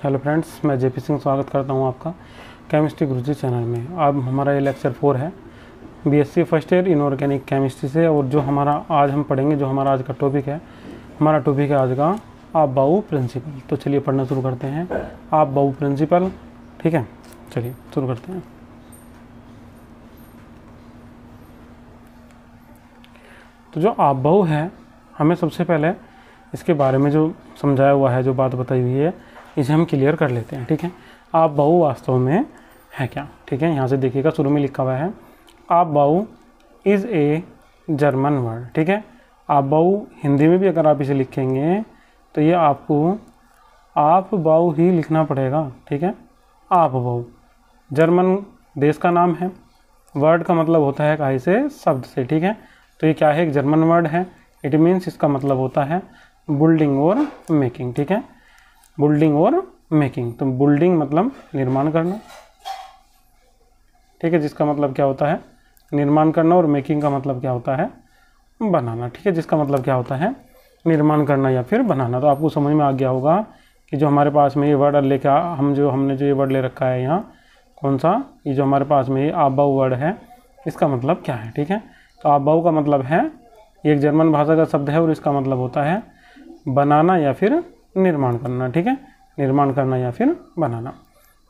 Hello friends, मैं JP Singh स्वागत करता हूं आपका केमिस्ट्री गुरुजी चैनल में। अब हमारा ये लेक्चर 4 है BSc first year inorganic chemistry से। और जो हमारा आज हम पढ़ेंगे, जो हमारा आज का टॉपिक है, हमारा टॉपिक है आज का अबाउ प्रिंसिपल। तो चलिए पढ़ना शुरू करते हैं। अबाउ प्रिंसिपल, ठीक है, चलिए शुरू करते हैं। तो जो अबाउ है, हमें सबसे पहले इसके बारे में जो समझाया हुआ है, जो बात बताई हुई है, इसे हम क्लियर कर लेते हैं। ठीक है, अबाउ वास्तव में है क्या? ठीक है, यहाँ से देखिएगा, शुरू में लिखा हुआ है Aufbau is a German word. ठीक है, अबाउ हिंदी में भी अगर आप इसे लिखेंगे तो ये आपको आप बाउ ही लिखना पड़ेगा। ठीक है, आप बाउ जर्मन देश का नाम है। वर्ड का मतलब होता है काहे से, शब्द से। ठीक है, तो ये क्या है, एक जर्मन वर्ड है। इट मीन्स इसका मतलब होता है बिल्डिंग और मेकिंग। ठीक है, बिल्डिंग और मेकिंग। तो बिल्डिंग मतलब निर्माण करना, ठीक है, जिसका मतलब क्या होता है, निर्माण करना। और मेकिंग का मतलब क्या होता है, बनाना। ठीक है, जिसका मतलब क्या होता है, निर्माण करना या फिर बनाना। तो आपको समझ में आ गया होगा कि जो हमारे पास में ये वर्ड लेके हमने जो ये वर्ड ले रखा है यहाँ, कौन सा, ये जो हमारे पास में ये अबाउ वर्ड है, इसका मतलब क्या है। ठीक है, तो अबाउ का मतलब है, ये एक जर्मन भाषा का शब्द है और इसका मतलब होता है बनाना या फिर निर्माण करना। ठीक है, निर्माण करना या फिर बनाना।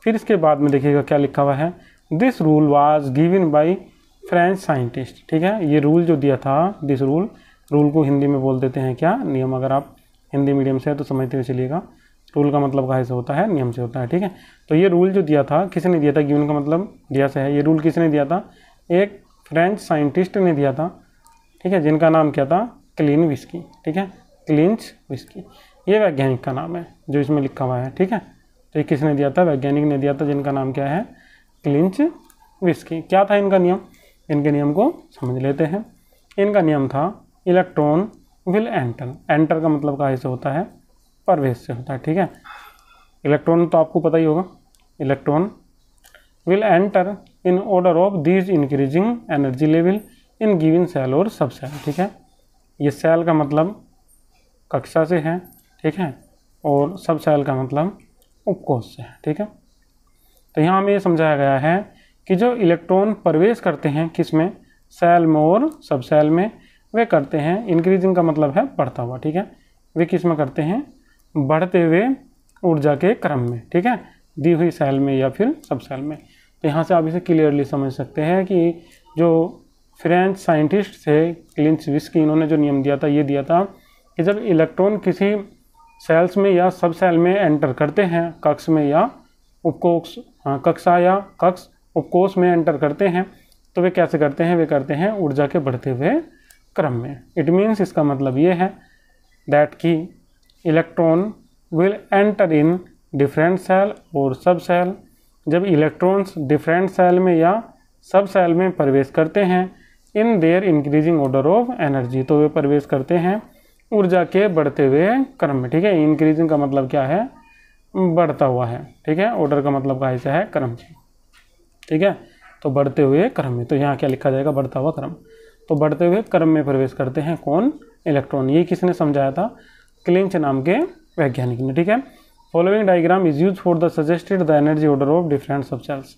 फिर इसके बाद में देखिएगा क्या लिखा हुआ है, this rule was given by French scientist. ठीक है, ये रूल जो दिया था, दिस रूल को हिंदी में बोल देते हैं क्या, नियम। अगर आप हिंदी मीडियम से है तो समझते हुए चलिएगा, रूल का मतलब कहाँ से होता है, नियम से होता है। ठीक है, तो ये रूल जो दिया था, किसने दिया था, गिवन का मतलब दिया से है। ये रूल किसने दिया था, एक फ्रेंच साइंटिस्ट ने दिया था। ठीक है, जिनका नाम क्या था, क्लिनविस्की। ठीक है, क्लिनविस्की, ये वैज्ञानिक का नाम है जो इसमें लिखा हुआ है। ठीक है, तो ये किसने दिया था, वैज्ञानिक ने दिया था, जिनका नाम क्या है, क्लिनविस्की। क्या था इनका नियम, इनके नियम को समझ लेते हैं। इनका नियम था इलेक्ट्रॉन विल एंटर। एंटर का मतलब कहाँ से होता है, प्रवेश से होता है। ठीक है, इलेक्ट्रॉन तो आपको पता ही होगा, electron will enter in order of these increasing energy level in given shell और सब सेल। ठीक है, ये सेल का मतलब कक्षा से है। ठीक है, और सब सेल का मतलब उपकोष से है। ठीक है, तो यहाँ हमें ये समझाया गया है कि जो इलेक्ट्रॉन प्रवेश करते हैं किसमें, सेल में और सब सेल में, वे करते हैं, इंक्रीजिंग का मतलब है बढ़ता हुआ। ठीक है, वे किस में करते हैं, बढ़ते हुए ऊर्जा के क्रम में। ठीक है, दी हुई सेल में या फिर सब सेल में। तो यहाँ से आप इसे क्लियरली समझ सकते हैं कि जो फ्रेंच साइंटिस्ट थे क्लिनविस्की, इन्होंने जो नियम दिया था, ये दिया था कि जब इलेक्ट्रॉन किसी सेल्स में या सब सेल में एंटर करते हैं, कक्ष में या उपकोष, कक्षा या कक्ष उपकोष में एंटर करते हैं, तो वे कैसे करते हैं, वे करते हैं ऊर्जा के बढ़ते हुए क्रम में। इट मीन्स इसका मतलब ये है दैट कि electron will enter in different shell और सब सेल। जब इलेक्ट्रॉन्स डिफरेंट सेल में या सब सेल में प्रवेश करते हैं, in their increasing order of energy, तो वे प्रवेश करते हैं ऊर्जा के बढ़ते हुए क्रम में। ठीक है, इंक्रीजिंग का मतलब क्या है, बढ़ता हुआ है। ठीक है, ऑर्डर का मतलब कहाँ से है, क्रम से। ठीक है, तो बढ़ते हुए क्रम में, तो यहाँ क्या लिखा जाएगा, बढ़ता हुआ क्रम। तो बढ़ते हुए क्रम में प्रवेश करते हैं कौन, इलेक्ट्रॉन। ये किसने समझाया था, क्लिंच नाम के वैज्ञानिक ने। ठीक है, following diagram is use for the suggested the energy order of different सब सेल्स।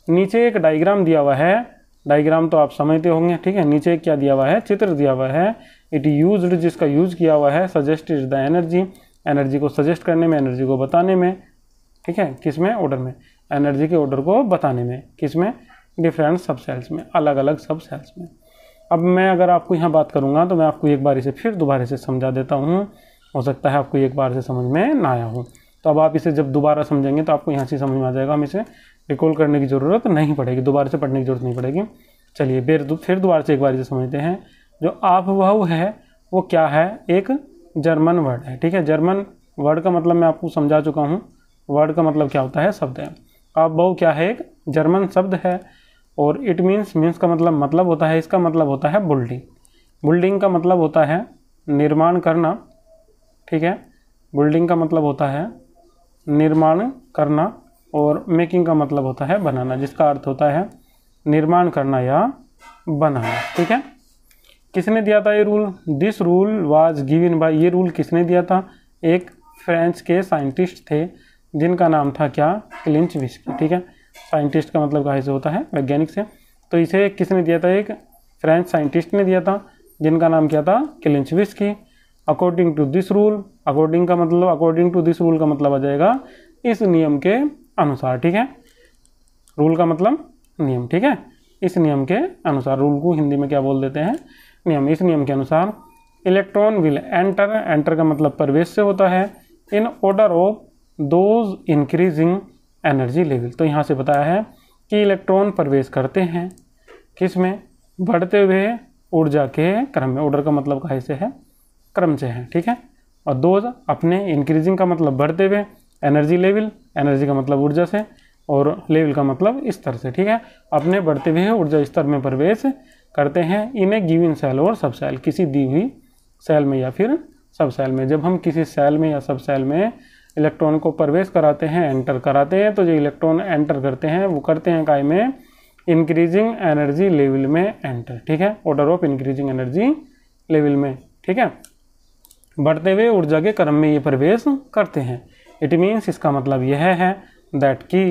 नीचे एक डायग्राम दिया हुआ है, डायग्राम तो आप समझते होंगे। ठीक है, नीचे क्या दिया हुआ है, चित्र दिया हुआ है। इट यूज्ड, जिसका यूज किया हुआ है, सजेस्टेड द एनर्जी, एनर्जी को सजेस्ट करने में, एनर्जी को बताने में। ठीक है, किसमें, ऑर्डर में, एनर्जी के ऑर्डर को बताने में, किसमें, डिफरेंट सब सेल्स में, अलग अलग सब सेल्स में। अब मैं अगर आपको यहाँ बात करूँगा तो मैं आपको एक बार इसे फिर दोबारा से समझा देता हूँ, हो सकता है आपको एक बार से समझ में ना आया हो। तो अब आप इसे जब दोबारा समझेंगे तो आपको यहाँ से समझ में आ जाएगा, हम इसे रिकॉल करने की ज़रूरत नहीं पड़ेगी, दोबारा से पढ़ने की जरूरत नहीं पड़ेगी। चलिए फिर दोबारा से एक बार इसे समझते हैं। जो अबाउ है वो क्या है, एक जर्मन वर्ड है। ठीक है, जर्मन वर्ड का मतलब मैं आपको समझा चुका हूँ। वर्ड का मतलब क्या होता है, शब्द है। अबाउ क्या है, एक जर्मन शब्द है। और इट मीन्स का मतलब होता है, इसका मतलब होता है बिल्डिंग। बिल्डिंग का मतलब होता है निर्माण करना। ठीक है, बिल्डिंग का मतलब होता है निर्माण करना, और मेकिंग का मतलब होता है बनाना, जिसका अर्थ होता है निर्माण करना या बनाना। ठीक है, किसने दिया था ये rule, this rule was given by, ये रूल किसने दिया था, एक फ्रेंच के साइंटिस्ट थे जिनका नाम था क्या, क्लिंचविस्की। ठीक है, साइंटिस्ट का मतलब कहाँ से होता है, वैज्ञानिक से। तो इसे किसने दिया था, एक फ्रेंच साइंटिस्ट ने दिया था जिनका नाम क्या था, Klechkowski. According to this rule, according to this rule का मतलब आ जाएगा इस नियम के अनुसार। ठीक है, रूल का मतलब नियम। ठीक है, इस नियम के अनुसार, रूल को हिंदी में क्या बोल देते हैं, नियम। इस नियम के अनुसार इलेक्ट्रॉन विल एंटर, एंटर का मतलब प्रवेश से होता है, इन order of those increasing energy level. तो यहाँ से बताया है कि इलेक्ट्रॉन प्रवेश करते हैं किस में, बढ़ते हुए ऊर्जा के क्रम में। ऑर्डर का मतलब कहाँ से है, क्रम से है। ठीक है, और दोज अपने, इंक्रीजिंग का मतलब बढ़ते हुए, एनर्जी लेवल, एनर्जी का मतलब ऊर्जा से, और लेवल का मतलब स्तर से। ठीक है, अपने बढ़ते हुए ऊर्जा स्तर में प्रवेश करते हैं इन ए गिवन सेल और सब सेल, किसी दी हुई सेल में या फिर सब सेल में। जब हम किसी सेल में या सब सेल में इलेक्ट्रॉन को प्रवेश कराते हैं, एंटर कराते हैं, तो जो इलेक्ट्रॉन एंटर करते हैं वो करते हैं काय में, इंक्रीजिंग एनर्जी लेवल में एंटर। ठीक है, order of increasing energy level में। ठीक है, बढ़ते हुए ऊर्जा के क्रम में ये प्रवेश करते हैं। इट मीन्स, इसका मतलब यह है दैट कि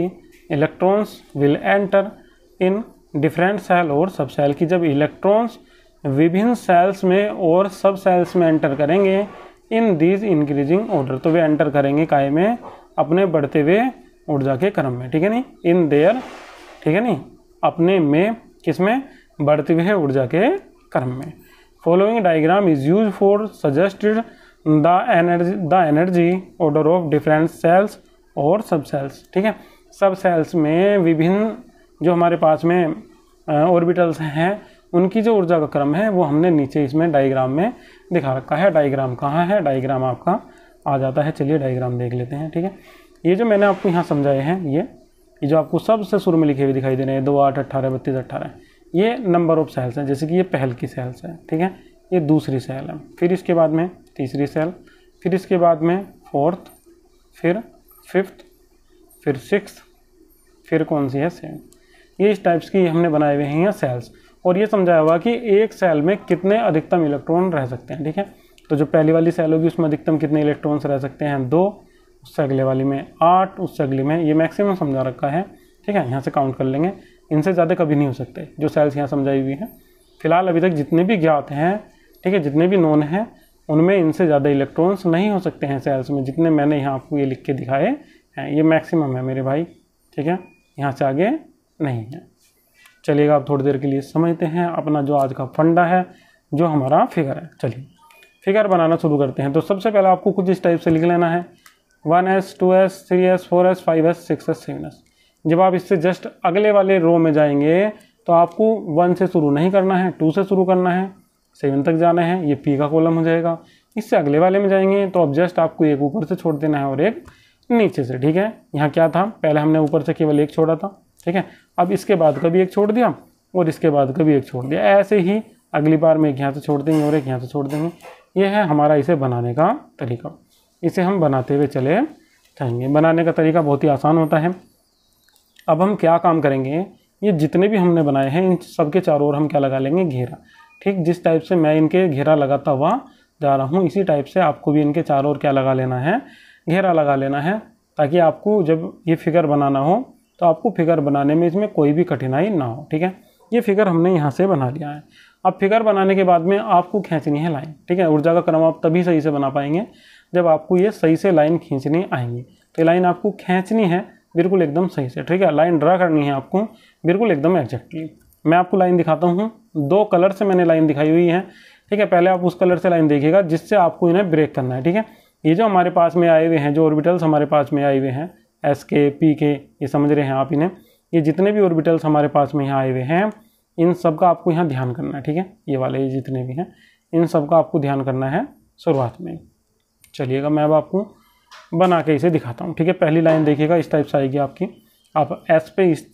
electrons will enter in different shell और सब सेल, की जब इलेक्ट्रॉन्स विभिन्न सेल्स में और सब सेल्स में एंटर करेंगे इन दीज इंक्रीजिंग ऑर्डर, तो वे एंटर करेंगे काय में, अपने बढ़ते हुए ऊर्जा के क्रम में। ठीक है नहीं, इन देयर, ठीक है नहीं, अपने में, किसमें, बढ़ते हुए ऊर्जा के क्रम में। Following diagram is use for suggested the energy order of different cells और सब सेल्स। ठीक है, सब सेल्स में विभिन्न जो हमारे पास में ऑर्बिटल्स हैं उनकी जो ऊर्जा का क्रम है वो हमने नीचे इसमें डायग्राम में दिखा रखा है। डायग्राम कहाँ है, डायग्राम आपका आ जाता है। चलिए डायग्राम देख लेते हैं। ठीक है, ये जो मैंने आपको यहाँ समझाए हैं, ये जो आपको सबसे शुरू में लिखे हुए दिखाई दे रहे हैं 2, 8, 18, 32, 18, ये नंबर ऑफ सेल्स हैं। जैसे कि ये पहल की सेल्स है, ठीक है, ये दूसरी सेल है, फिर इसके बाद में तीसरी सेल, फिर इसके बाद में फोर्थ, फिर फिफ्थ, फिर सिक्स्थ, फिर कौन सी है, सेवन। ये इस टाइप्स की हमने बनाए हुए हैं सेल्स। और ये समझाया हुआ कि एक सेल में कितने अधिकतम इलेक्ट्रॉन रह सकते हैं। ठीक है, तो जो पहली वाली सेल होगी उसमें अधिकतम कितने इलेक्ट्रॉन्स रह सकते हैं, 2, उससे अगले वाली में 8, उससे अगली में, ये मैक्सिमम समझा रखा है। ठीक है, यहाँ से काउंट कर लेंगे, इनसे ज़्यादा कभी नहीं हो सकते जो सेल्स यहाँ समझाई हुई हैं। फिलहाल अभी तक जितने भी ज्ञात हैं, ठीक है, जितने भी नोन हैं, उनमें इनसे ज़्यादा इलेक्ट्रॉन्स नहीं हो सकते हैं सेल्स में, जितने मैंने यहाँ आपको ये लिख के दिखाए हैं। ये मैक्सिमम है मेरे भाई। ठीक है, यहाँ से आगे नहीं है। चलिएगा, आप थोड़ी देर के लिए समझते हैं अपना जो आज का फंडा है, जो हमारा फिगर है। चलिए फिगर बनाना शुरू करते हैं। तो सबसे पहले आपको कुछ इस टाइप से लिख लेना है, 1s, 2s, 3s, 4s, 5s, 6s, 7s। जब आप इससे जस्ट अगले वाले रो में जाएंगे तो आपको 1 से शुरू नहीं करना है, 2 से शुरू करना है, 7 तक जाना है, ये P का कॉलम हो जाएगा। इससे अगले वाले में जाएंगे तो अब जस्ट आपको एक ऊपर से छोड़ देना है और एक नीचे से। ठीक है, यहाँ क्या था, पहले हमने ऊपर से केवल एक छोड़ा था। ठीक है, अब इसके बाद कभी एक छोड़ दिया और इसके बाद कभी एक छोड़ दिया। ऐसे ही अगली बार में एक यहाँ से छोड़ देंगे और एक यहाँ से छोड़ देंगे। ये है हमारा इसे बनाने का तरीका। इसे हम बनाते हुए चले जाएंगे। बनाने का तरीका बहुत ही आसान होता है। अब हम क्या काम करेंगे, ये जितने भी हमने बनाए हैं इन सब के चारों ओर हम क्या लगा लेंगे, घेरा। ठीक, जिस टाइप से मैं इनके घेरा लगाता हुआ जा रहा हूँ, इसी टाइप से आपको भी इनके चारों ओर क्या लगा लेना है, घेरा लगा लेना है, ताकि आपको जब ये फिगर बनाना हो तो आपको फिगर बनाने में इसमें कोई भी कठिनाई ना हो। ठीक है, ये फिगर हमने यहाँ से बना लिया है। अब फिगर बनाने के बाद में आपको खींचनी है लाइन। ठीक है, ऊर्जा का क्रम आप तभी सही से बना पाएंगे जब आपको ये सही से लाइन खींचनी आएंगी। तो ये लाइन आपको खींचनी है बिल्कुल एकदम सही से। ठीक है, लाइन ड्रा करनी है आपको बिल्कुल एकदम एग्जैक्टली। मैं आपको लाइन दिखाता हूँ, 2 कलर से मैंने लाइन दिखाई हुई है। ठीक है, पहले आप उस कलर से लाइन देखिएगा जिससे आपको इन्हें ब्रेक करना है। ठीक है, ये जो हमारे पास में आए हुए हैं, जो ऑर्बिटल्स हमारे पास में आए हुए हैं, एस के, पी के, ये समझ रहे हैं आप इन्हें, ये जितने भी ऑर्बिटल्स हमारे पास में यहाँ आए हुए हैं, इन सब का आपको यहाँ ध्यान करना है। ठीक है, ये वाले ये जितने भी हैं, इन सब का आपको ध्यान करना है शुरुआत में। चलिएगा, मैं अब आपको बना के इसे दिखाता हूँ। ठीक है, पहली लाइन देखिएगा, इस टाइप से आएगी आपकी। आप एस पे इस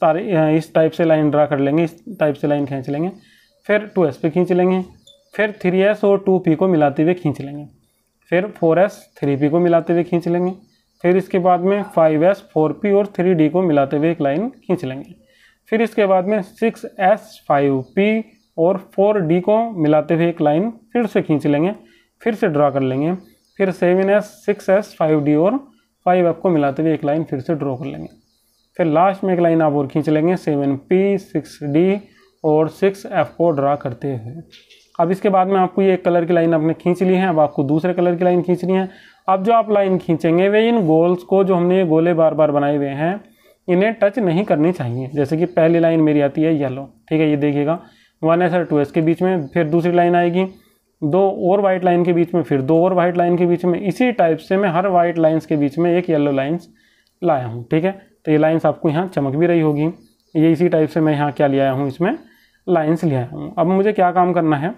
टाइप से लाइन ड्रा कर लेंगे, इस टाइप से लाइन खींच लेंगे, फिर 2s पे खींच लेंगे, फिर 3s और 2p को मिलाते हुए खींच लेंगे, फिर 4s 3p को मिलाते हुए खींच लेंगे, फिर इसके बाद में 5s 4p और 3d को मिलाते हुए एक लाइन खींच लेंगे, फिर इसके बाद में 6s 5p और 4d को मिलाते हुए एक लाइन फिर से खींच लेंगे, फिर से ड्रा कर लेंगे, फिर 7s 6s 5d और 5F को मिलाते हुए एक लाइन फिर से ड्रॉ कर लेंगे। फिर लास्ट में एक लाइन आप और खींच लेंगे 7P 6D और 6F को ड्रा करते हुए। अब इसके बाद में आपको ये एक कलर की लाइन आपने खींच ली है, अब आपको दूसरे कलर की लाइन खींचनी है। अब जो आप लाइन खींचेंगे वे इन गोल्स को, जो हमने ये गोले बार बार बनाए हुए हैं, इन्हें टच नहीं करनी चाहिए। जैसे कि पहली लाइन मेरी आती है येलो, ठीक है, ये देखिएगा 1S और 2S के बीच में, फिर दूसरी लाइन आएगी 2 और वाइट लाइन के बीच में, फिर 2 और वाइट लाइन के बीच में। इसी टाइप से मैं हर वाइट लाइन्स के बीच में एक येलो लाइन्स लाया हूँ, ठीक है। तो ये लाइन्स आपको यहाँ चमक भी रही होगी। ये इसी टाइप से मैं यहाँ क्या ले आया हूँ, इसमें लाइन्स ले आया हूँ। अब मुझे क्या काम करना है,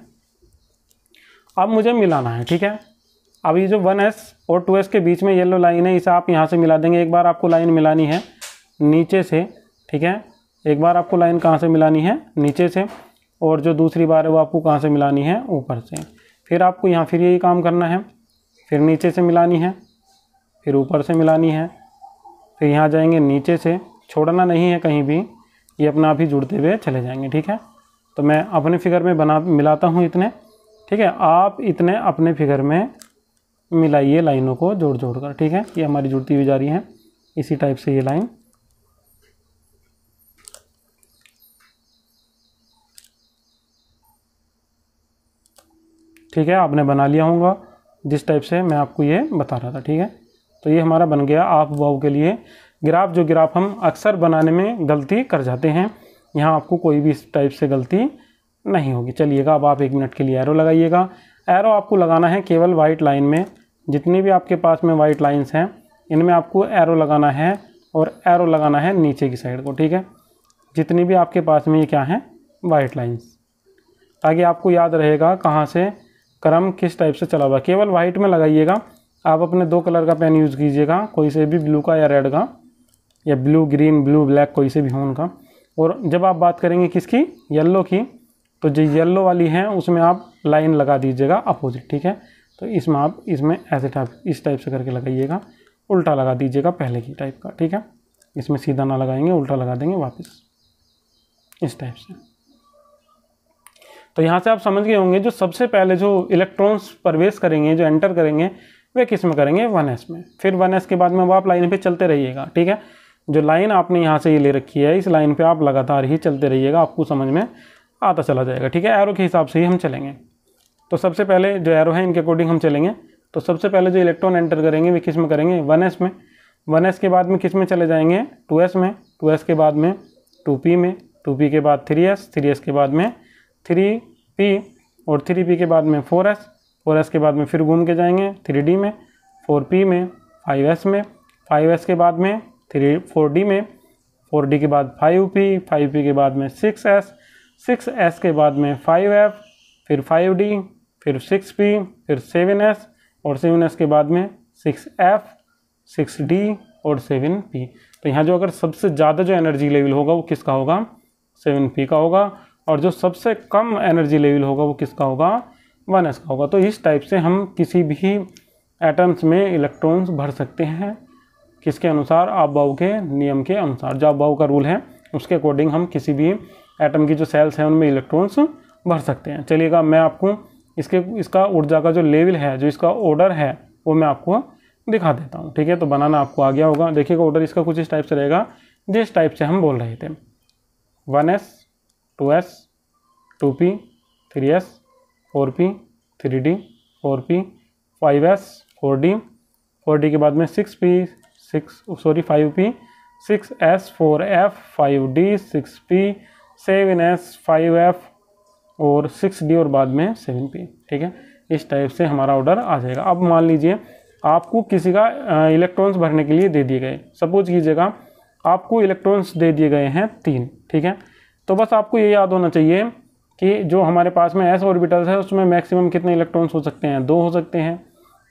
अब मुझे मिलाना है, ठीक है। अब ये जो 1S और 2S के बीच में येलो लाइन है, इसे आप यहाँ से मिला देंगे। एक बार आपको लाइन मिलानी है नीचे से, ठीक है, एक बार आपको लाइन कहाँ से मिलानी है, नीचे से, और जो दूसरी बार है वो आपको कहाँ से मिलानी है, ऊपर से। फिर आपको यहाँ फिर यही काम करना है, फिर नीचे से मिलानी है, फिर ऊपर से मिलानी है, फिर यहाँ जाएंगे नीचे से, छोड़ना नहीं है कहीं भी, ये अपना आप ही जुड़ते हुए चले जाएंगे, ठीक है। तो मैं अपने फिगर में मिलाता हूँ इतने, ठीक है, आप इतने अपने फिगर में मिलाइए लाइनों को जोड़ जोड़ कर, ठीक है। ये हमारी जुड़ती हुई जा रही है इसी टाइप से ये लाइन। ठीक है, आपने बना लिया होगा जिस टाइप से मैं आपको ये बता रहा था, ठीक है। तो ये हमारा बन गया आप वाव के लिए ग्राफ। जो ग्राफ हम अक्सर बनाने में गलती कर जाते हैं, यहाँ आपको कोई भी इस टाइप से गलती नहीं होगी। चलिएगा, अब आप 1 मिनट के लिए एरो लगाइएगा। एरो आपको लगाना है केवल वाइट लाइन में, जितनी भी आपके पास में वाइट लाइन्स हैं इनमें आपको एरो लगाना है, और एरो लगाना है नीचे की साइड को, ठीक है। जितनी भी आपके पास में ये क्या है, वाइट लाइन्स, ताकि आपको याद रहेगा कहाँ से क्रम किस टाइप से चला हुआ। केवल वाइट में लगाइएगा। आप अपने 2 कलर का पेन यूज़ कीजिएगा, कोई से भी, ब्लू का या रेड का, या ब्लू ग्रीन, ब्लू ब्लैक, कोई से भी हो उनका। और जब आप बात करेंगे किसकी, येलो की, तो जो येलो वाली है उसमें आप लाइन लगा दीजिएगा अपोजिट, ठीक है। तो इसमें आप इसमें ऐसे टाइप, इस टाइप से करके लगाइएगा, उल्टा लगा दीजिएगा पहले की टाइप का, ठीक है। इसमें सीधा ना लगाएंगे, उल्टा लगा देंगे वापस इस टाइप से। तो यहाँ से आप समझ गए होंगे जो सबसे पहले जो इलेक्ट्रॉन्स प्रवेश करेंगे, जो एंटर करेंगे, वे किस में करेंगे, 1S में। फिर 1S के बाद में वो आप लाइन पे चलते रहिएगा, ठीक है। जो लाइन आपने यहाँ से ये ले रखी है, इस लाइन पे आप लगातार ही चलते रहिएगा, आपको समझ में आता चला जाएगा, ठीक है। एरो के हिसाब से ही हम चलेंगे। तो सबसे पहले जो एरो है इनके अकॉर्डिंग हम चलेंगे। तो सबसे पहले जो इलेक्ट्रॉन एंटर करेंगे वे किस में करेंगे, 1S में। 1S के बाद में किस में चले जाएंगे, 2S में। 2S के बाद में 2P में, 2P के बाद 3S, 3S के बाद में 3P, और 3P के बाद में 4S, 4S के बाद में फिर घूम के जाएंगे 3D में, 4P में, 5S में, 5S के बाद में 4D में, 4D के बाद 5P, 5P के बाद में 6S, 6S के बाद में 5F, फिर 5D, फिर 6P, फिर 7S, और 7S के बाद में 6F, 6D और 7P। तो यहाँ जो अगर सबसे ज़्यादा जो एनर्जी लेवल होगा वो किसका होगा, 7P का होगा, और जो सबसे कम एनर्जी लेवल होगा वो किसका होगा, 1S का होगा। तो इस टाइप से हम किसी भी एटम्स में इलेक्ट्रॉन्स भर सकते हैं, किसके अनुसार, अबाव के नियम के अनुसार। जो अबाव का रूल है उसके अकॉर्डिंग हम किसी भी एटम की जो सेल्स हैं उनमें इलेक्ट्रॉन्स भर सकते हैं। चलिएगा, मैं आपको इसका ऊर्जा का जो लेवल है, जो इसका ऑर्डर है, वो मैं आपको दिखा देता हूँ, ठीक है। तो बनाना आपको आ गया होगा। देखिएगा, ऑर्डर इसका कुछ इस टाइप से रहेगा जिस टाइप से हम बोल रहे थे, 1S, 2S, 2P, 3S, 4P, 3D, 4P, 5S, 4D, 4D के बाद में 5P, 6S, 4F, 5D, 6P, 7S, 5F और 6D और बाद में 7P, ठीक है। इस टाइप से हमारा ऑर्डर आ जाएगा। अब मान लीजिए आपको किसी का इलेक्ट्रॉन्स भरने के लिए दे दिए गए, सपोज कीजिएगा आपको इलेक्ट्रॉन्स दे दिए गए हैं 3, ठीक है। तो बस आपको ये याद होना चाहिए कि जो हमारे पास में s ऑर्बिटल्स है उसमें मैक्सिमम कितने इलेक्ट्रॉन्स हो सकते हैं, 2 हो सकते हैं।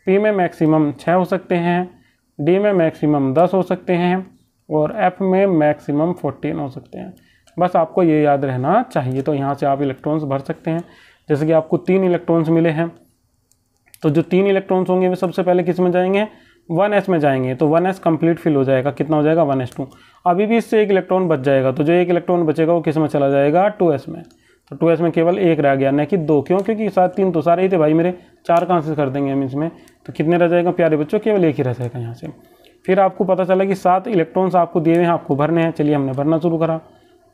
p में मैक्सिमम 6 हो सकते हैं, d में मैक्सिमम 10 हो सकते हैं, और f में मैक्सिमम 14 हो सकते हैं। बस आपको ये याद रहना चाहिए। तो यहाँ से आप इलेक्ट्रॉन्स भर सकते हैं। जैसे कि आपको 3 इलेक्ट्रॉन्स मिले हैं, तो जो 3 इलेक्ट्रॉन्स होंगे वे सबसे पहले किस में जाएंगे, 1S में जाएंगे। तो 1S कंप्लीट फिल हो जाएगा, कितना हो जाएगा, 1s2। अभी भी इससे 1 इलेक्ट्रॉन बच जाएगा, तो जो 1 इलेक्ट्रॉन बचेगा वो किस में चला जाएगा, 2S में। तो 2S में केवल 1 रह गया, न कि 2। क्यों, क्योंकि 3 तो सारे ही थे भाई मेरे, 4 कहाँ से कर देंगे हम इसमें। तो कितने रह जाएगा प्यारे बच्चों, केवल 1 ही रह जाएगा यहाँ से। फिर आपको पता चला कि 7 इलेक्ट्रॉन्स आपको दिए हुए हैं, आपको भरने हैं। चलिए हमने भरना शुरू करा,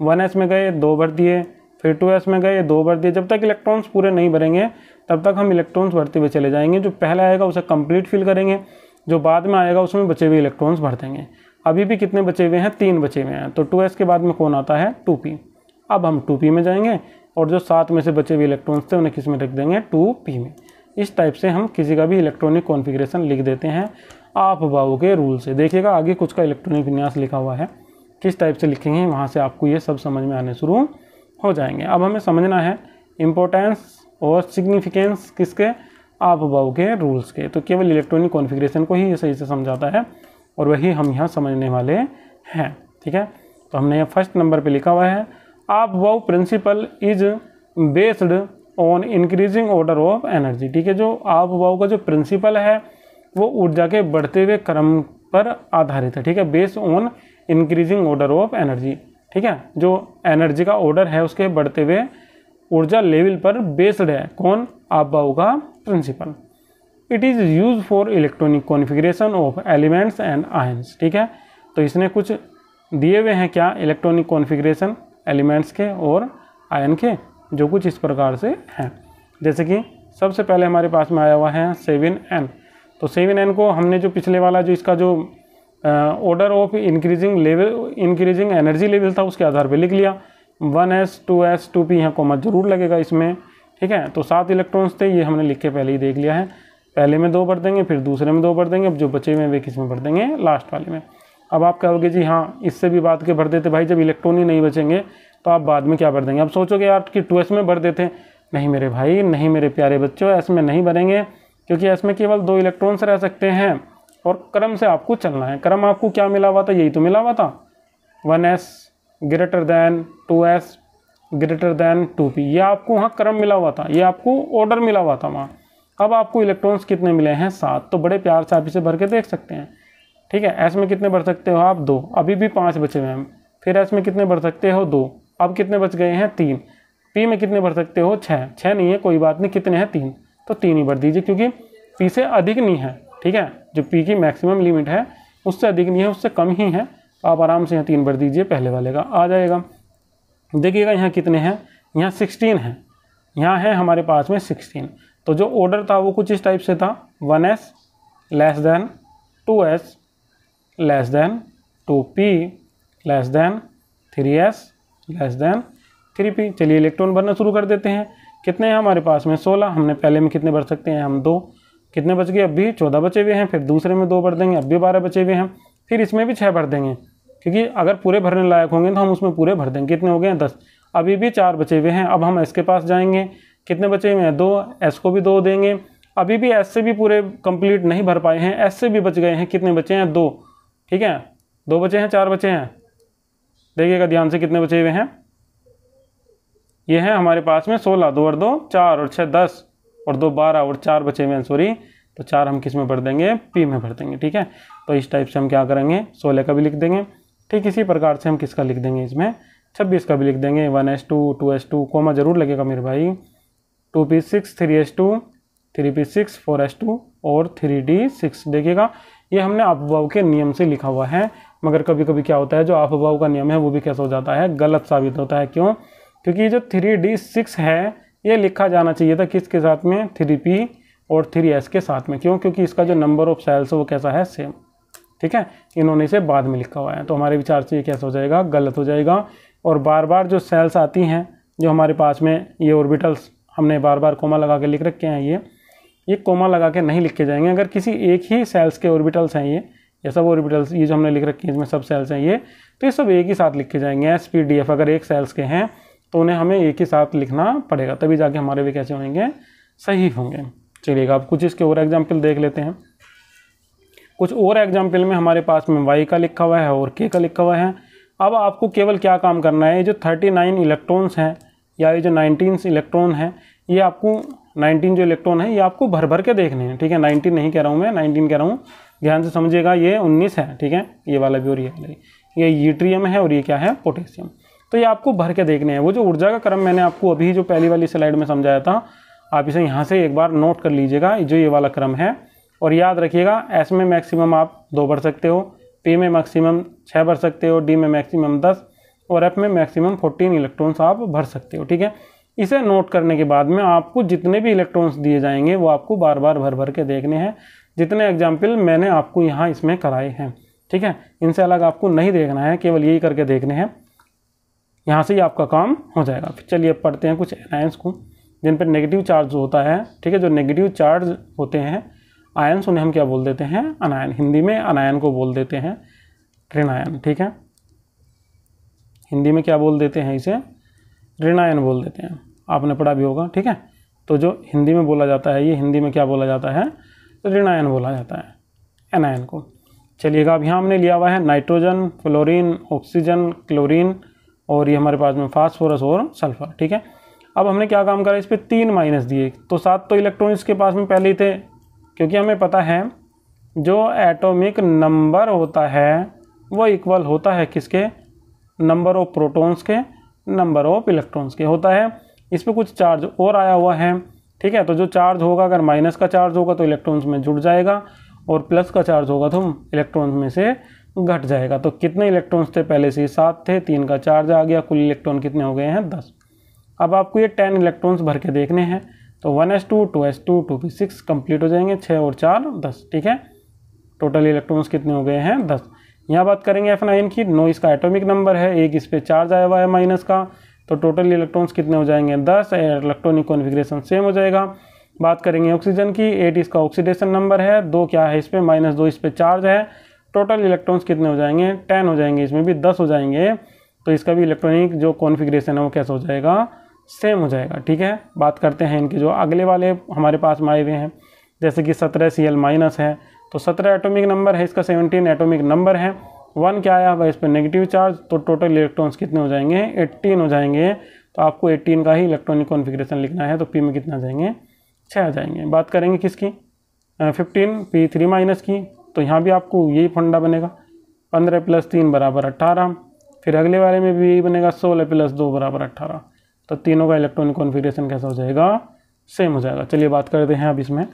1s में गए 2 भर दिए, फिर 2s में गए 2 भर दिए। जब तक इलेक्ट्रॉन्स पूरे नहीं भरेंगे तब तक हम इलेक्ट्रॉन्स भरते हुए चले जाएंगे। जो पहला आएगा उसे कंप्लीट फिल करेंगे, जो बाद में आएगा उसमें बचे हुए इलेक्ट्रॉन्स भर देंगे। अभी भी कितने बचे हुए हैं, 3 बचे हुए हैं। तो 2s के बाद में कौन आता है, 2p। अब हम 2p में जाएंगे और जो 7 में से बचे हुए इलेक्ट्रॉन्स थे उन्हें किस में रख देंगे, 2p में। इस टाइप से हम किसी का भी इलेक्ट्रॉनिक कॉन्फ़िगरेशन लिख देते हैं आप-बाऊ के रूल से। देखिएगा आगे कुछ का इलेक्ट्रॉनिक विन्यास लिखा हुआ है, किस टाइप से लिखेंगे वहाँ से आपको ये सब समझ में आने शुरू हो जाएंगे। अब हमें समझना है इम्पोर्टेंस और सिग्निफिकेंस किसके, आप-बाऊ के रूल्स के। तो केवल इलेक्ट्रॉनिक कॉन्फ़िगरेशन को ही ये सही से समझाता है और वही हम यहाँ समझने वाले हैं। ठीक है, तो हमने यहाँ फर्स्ट नंबर पे लिखा हुआ है Aufbau principle is based on increasing order of energy. ठीक है, जो आप-बाऊ का जो प्रिंसिपल है वो ऊर्जा के बढ़ते हुए क्रम पर आधारित है। ठीक है, based on increasing order of energy. ठीक है, जो एनर्जी का ऑर्डर है उसके बढ़ते हुए ऊर्जा लेवल पर बेस्ड है। कौन, आप-बाऊ का principle. It is use for electronic configuration of elements and ions. ठीक है, तो इसने कुछ दिए हुए हैं क्या, इलेक्ट्रॉनिक कॉन्फ़िगरेशन एलिमेंट्स के और आयन के, जो कुछ इस प्रकार से हैं। जैसे कि सबसे पहले हमारे पास में आया हुआ है 7n। तो 7n को हमने जो पिछले वाला जो इसका जो order of increasing energy level था उसके आधार पे लिख लिया। 1s 2s 2p यहाँ कॉमा जरूर लगेगा इसमें। ठीक है, तो 7 इलेक्ट्रॉन्स थे, ये हमने लिख के पहले ही देख लिया है। पहले में 2 भर देंगे, फिर दूसरे में 2 भर देंगे, अब जो बचे हुए वे किस में भर देंगे, लास्ट वाले में। अब आप कहोगे जी हाँ इससे भी बात के भर देते भाई, जब इलेक्ट्रॉन ही नहीं बचेंगे तो आप बाद में क्या भर देंगे। अब सोचोगे यार कि 2s में भर देते, नहीं मेरे भाई, नहीं मेरे प्यारे बच्चों, s में नहीं भरेंगे, क्योंकि s में केवल 2 इलेक्ट्रॉन्स रह सकते हैं और क्रम से आपको चलना है। क्रम आपको क्या मिला हुआ था, यही तो मिला हुआ था, 1s greater than 2s greater than 2p। ये आपको वहाँ क्रम मिला हुआ था, ये आपको ऑर्डर मिला हुआ था वहाँ। अब आपको इलेक्ट्रॉन्स कितने मिले हैं, 7। तो बड़े प्यार से आप इसे भर के देख सकते हैं। ठीक है, s में कितने भर सकते हो आप, 2। अभी भी 5 बचे हुए हैं। फिर s में कितने भर सकते हो, 2। अब कितने बच गए हैं, 3। p में कितने भर सकते हो, 6। 6 नहीं है कोई बात नहीं, कितने हैं, 3। तो 3 ही भर दीजिए, क्योंकि p से अधिक नहीं है। ठीक है, जो p की मैक्सिमम लिमिट है उससे अधिक नहीं है, उससे कम ही है। तो आप आराम से यहाँ 3 भर दीजिए, पहले वाले का आ जाएगा। देखिएगा यहाँ कितने हैं, यहाँ 16 है, यहाँ है हमारे पास में 16। तो जो ऑर्डर था वो कुछ इस टाइप से था, 1s less than 2s less than 2p less than 3s less than 3p। चलिए इलेक्ट्रॉन भरना शुरू कर देते हैं। कितने हैं हमारे पास में, 16। हमने पहले में कितने भर सकते हैं, हम 2। कितने बच गए, अब भी 14 बचे हुए हैं। फिर दूसरे में 2 भर देंगे, अब भी 12 बचे हुए हैं। फिर इसमें भी 6 भर देंगे, क्योंकि अगर पूरे भरने लायक होंगे तो हम उसमें पूरे भर देंगे। कितने हो गए हैं, 10। अभी भी 4 बचे हुए हैं। अब हम s के पास जाएंगे, कितने बचे हुए हैं, 2। s को भी 2 देंगे। अभी भी s से भी पूरे कंप्लीट नहीं भर पाए हैं, s से भी बच गए हैं। कितने बचे हैं, 2। ठीक है, 2 बचे हैं, 4 बचे हैं। देखिएगा ध्यान से कितने बचे हुए हैं, ये है हमारे पास में 16। 2 और 2 4 और 6 10 और 2 12 और 4 बचे हुए हैं, सॉरी। तो 4 हम किस में भर देंगे, p में भर देंगे। ठीक है, तो इस टाइप से हम क्या करेंगे, 16 का भी लिख देंगे। ठीक इसी प्रकार से हम किसका लिख देंगे, इसमें 26 का भी लिख देंगे। 1s2 2s2 कॉमा जरूर लगेगा मेरे भाई, 2p6 3s2 3p6 4s2 और 3d6। देखिएगा ये हमने आप-बाऊ के नियम से लिखा हुआ है, मगर कभी कभी क्या होता है, जो आप-बाऊ का नियम है वो भी कैसा हो जाता है, गलत साबित होता है। क्यों, क्योंकि ये जो 3d6 है ये लिखा जाना चाहिए था किसके साथ में, 3p और 3s के साथ में। क्यों, क्योंकि इसका जो नंबर ऑफ सेल्स है वो कैसा है, सेम। ठीक है, इन्होंने इसे बाद में लिखा हुआ है, तो हमारे विचार से ये कैसा हो जाएगा, गलत हो जाएगा। और बार बार जो सेल्स आती हैं जो हमारे पास में, ये ऑर्बिटल्स हमने बार बार कोमा लगा के लिख रखे हैं, ये कोमा लगा के नहीं लिखे जाएंगे। अगर किसी एक ही सेल्स के ऑर्बिटल्स हैं ये सब ऑर्बिटल्स, ये जो हमने लिख रखे हैं इसमें सब सेल्स हैं ये, तो ये सब एक ही साथ लिखे जाएंगे। SPDF अगर एक सेल्स के हैं तो उन्हें हमें एक ही साथ लिखना पड़ेगा, तभी जाके हमारे वे कैसे होंगे, सही होंगे। चलिएगा अब कुछ इसके और एग्जाम्पल देख लेते हैं। कुछ और एग्जाम्पल में हमारे पास में y का लिखा हुआ है और k का लिखा हुआ है। अब आपको केवल क्या काम करना है, ये जो 39 इलेक्ट्रॉन्स हैं या ये जो 19 इलेक्ट्रॉन हैं, ये आपको 19 जो इलेक्ट्रॉन है ये आपको भर भर के देखने हैं। ठीक है, 19 नहीं कह रहा हूँ मैं, 19 कह रहा हूँ, ध्यान से समझिएगा। ये 19 है, ठीक है, ये वाला भी और ये वाला भी। ये यूट्रियम है और ये क्या है, पोटेशियम। तो ये आपको भर के देखने हैं। वो जो ऊर्जा का क्रम मैंने आपको अभी जो पहली वाली स्लाइड में समझाया था, आप इसे यहाँ से एक बार नोट कर लीजिएगा। जो ये वाला क्रम है और याद रखिएगा S में मैक्सिमम आप 2 भर सकते हो, P में मैक्सिमम 6 भर सकते हो, D में मैक्सिमम 10 और F में मैक्सिमम 14 इलेक्ट्रॉन्स आप भर सकते हो। ठीक है, इसे नोट करने के बाद में आपको जितने भी इलेक्ट्रॉन्स दिए जाएंगे वो आपको बार बार भर भर के देखने हैं, जितने एग्जाम्पल मैंने आपको यहाँ इसमें कराए हैं। ठीक है, इनसे अलग आपको नहीं देखना है, केवल यही करके देखने हैं, यहाँ से ही आपका काम हो जाएगा। फिर चलिए अब पढ़ते हैं कुछ एनायंस को जिन पर नेगेटिव चार्ज होता है। ठीक है, जो नेगेटिव चार्ज होते हैं आयन्स, उन्हें हम क्या बोल देते हैं, अनायन। हिंदी में अनायन को बोल देते हैं ऋणायन। ठीक है, हिंदी में क्या बोल देते हैं, इसे ऋणायन बोल देते हैं, आपने पढ़ा भी होगा। ठीक है, तो जो हिंदी में बोला जाता है, ये हिंदी में क्या बोला जाता है, ऋणायन बोला जाता है एनायन को। चलिएगा, अब यहाँ हमने लिया हुआ है नाइट्रोजन, फ्लोरीन, ऑक्सीजन, क्लोरीन और ये हमारे पास में फास्फोरस और सल्फर। ठीक है, अब हमने क्या काम करा, इस पर 3 माइनस दिए, तो 7 तो इलेक्ट्रॉन इसके पास में पहले ही थे, क्योंकि हमें पता है जो एटॉमिक नंबर होता है वो इक्वल होता है किसके, नंबर ऑफ प्रोटॉन्स के नंबर ऑफ इलेक्ट्रॉन्स के होता है। इस पर कुछ चार्ज और आया हुआ है। ठीक है, तो जो चार्ज होगा, अगर माइनस का चार्ज होगा तो इलेक्ट्रॉन्स में जुड़ जाएगा और प्लस का चार्ज होगा तो इलेक्ट्रॉन्स में से घट जाएगा। तो कितने इलेक्ट्रॉन्स थे, पहले से ही 7 थे, 3 का चार्ज आ गया, कुल इलेक्ट्रॉन कितने हो गए हैं, 10। अब आपको ये 10 इलेक्ट्रॉन्स भर के देखने हैं, तो 1s2 2s2 2p6 कंप्लीट हो जाएंगे, 6 और 4 10। ठीक है, टोटल इलेक्ट्रॉन्स कितने हो गए हैं, 10। यहाँ बात करेंगे F9 की, 9 इसका एटॉमिक नंबर है, 1 इस पर चार्ज आया हुआ है माइनस का, तो टोटल इलेक्ट्रॉन्स कितने हो जाएंगे, 10। इलेक्ट्रॉनिक कॉन्फ़िगरेशन सेम हो जाएगा। बात करेंगे ऑक्सीजन की, 8 इसका ऑक्सीडेशन नंबर है, 2 क्या है इस पर, -2 इस पर चार्ज है, टोटल इलेक्ट्रॉन्स कितने हो जाएंगे, 10 हो जाएंगे, इसमें भी 10 हो जाएंगे, तो इसका भी इलेक्ट्रॉनिक जो कॉन्फ़िगरेशन है वो कैसा हो जाएगा, सेम हो जाएगा। ठीक है, बात करते हैं इनके जो अगले वाले हमारे पास में आए हुए हैं, जैसे कि 17 Cl- है, तो 17 एटॉमिक नंबर है, इसका 17 एटॉमिक नंबर है, 1 क्या आया हुआ इस पर नेगेटिव चार्ज, तो टोटल इलेक्ट्रॉन्स कितने हो जाएंगे, 18 हो जाएंगे। तो आपको 18 का ही इलेक्ट्रॉनिक कॉन्फ़िगरेशन लिखना है, तो P में कितना आ जाएंगे, 6 आ जाएंगे। बात करेंगे किसकी, 15 P3- की, तो यहाँ भी आपको यही फंडा बनेगा, 15 + 3 = 18। फिर अगले वाले में भी यही बनेगा, 16 + 2 = 18। तो तीनों का इलेक्ट्रॉनिक कॉन्फ़िगरेशन कैसा हो जाएगा, सेम हो जाएगा। चलिए बात करते हैं अब इसमें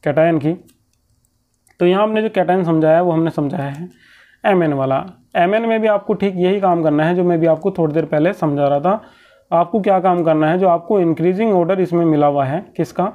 कैटायन की। तो यहाँ हमने जो कैटायन समझाया है वो हमने समझाया है Mn वाला। Mn में भी आपको ठीक यही काम करना है जो मैं भी आपको थोड़ी देर पहले समझा रहा था। आपको क्या काम करना है, जो आपको इंक्रीजिंग ऑर्डर इसमें मिला हुआ है, किसका,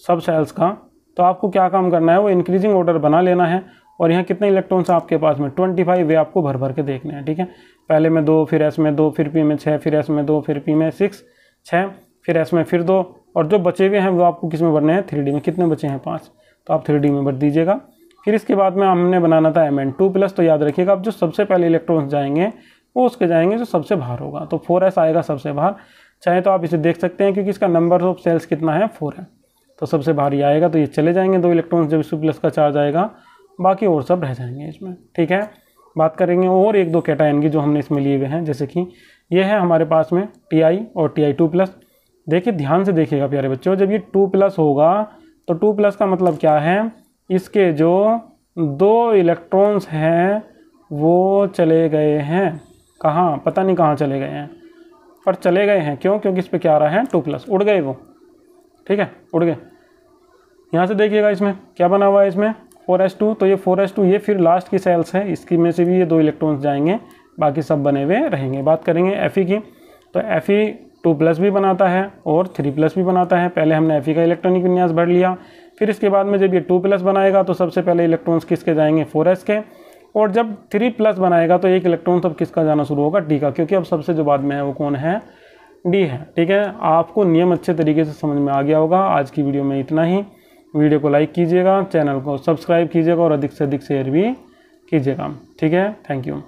सब सेल्स का, तो आपको क्या काम करना है, वो इंक्रीजिंग ऑर्डर बना लेना है। और यहाँ कितने इलेक्ट्रॉन्स आपके पास में, 25, वे आपको भर भर के देखने हैं। ठीक है, पहले में 2, फिर S में 2, फिर P में 6, फिर S में 2, फिर P में 6, फिर S में फिर 2, और जो बचे हुए हैं वो आपको किस में भरने हैं, 3D में। कितने बचे हैं, 5, तो आप 3D में भर दीजिएगा। फिर इसके बाद में हमने बनाना था Mn2+, तो याद रखिएगा अब जो सबसे पहले इलेक्ट्रॉन्स जाएंगे वो उसके जाएंगे जो सबसे बाहर होगा, तो 4s आएगा सबसे बाहर। चाहे तो आप इसे देख सकते हैं क्योंकि इसका नंबर ऑफ सेल्स कितना है, 4 है, तो सबसे बाहर ये आएगा, तो ये चले जाएंगे 2 इलेक्ट्रॉन्स जब इस प्लस का चार्ज आएगा, बाकी और सब रह जाएंगे इसमें। ठीक है, बात करेंगे और 1-2 कैटायन की जो हमने इसमें लिए हुए हैं, जैसे कि ये है हमारे पास में Ti और Ti2+। देखिए ध्यान से देखिएगा प्यारे बच्चों, जब ये 2+ होगा तो 2+ का मतलब क्या है, इसके जो 2 इलेक्ट्रॉन्स हैं वो चले गए हैं, कहाँ, पता नहीं कहाँ चले गए हैं, पर चले गए हैं। क्यों, क्योंकि इस पर क्या आ रहा है, 2+, उड़ गए वो। ठीक है, उड़ गए। यहाँ से देखिएगा इसमें क्या बना हुआ है, इसमें 4s2, तो ये 4s2 ये फिर लास्ट की सेल्स है, इसकी में से भी ये 2 इलेक्ट्रॉन्स जाएंगे, बाकी सब बने हुए रहेंगे। बात करेंगे Fe की, तो Fe 2+ भी बनाता है और 3+ भी बनाता है। पहले हमने Fe का इलेक्ट्रॉनिक विन्यास भर लिया, फिर इसके बाद में जब ये 2+ बनाएगा तो सबसे पहले इलेक्ट्रॉन्स किसके जाएंगे, 4s के, और जब 3+ बनाएगा तो एक इलेक्ट्रॉन तब किसका जाना शुरू होगा, D का, क्योंकि अब सबसे जो बाद में है वो कौन है, D है। ठीक है, आपको नियम अच्छे तरीके से समझ में आ गया होगा। आज की वीडियो में इतना ही। वीडियो को लाइक कीजिएगा, चैनल को सब्सक्राइब कीजिएगा और अधिक से अधिक शेयर भी कीजिएगा। ठीक है, थैंक यू।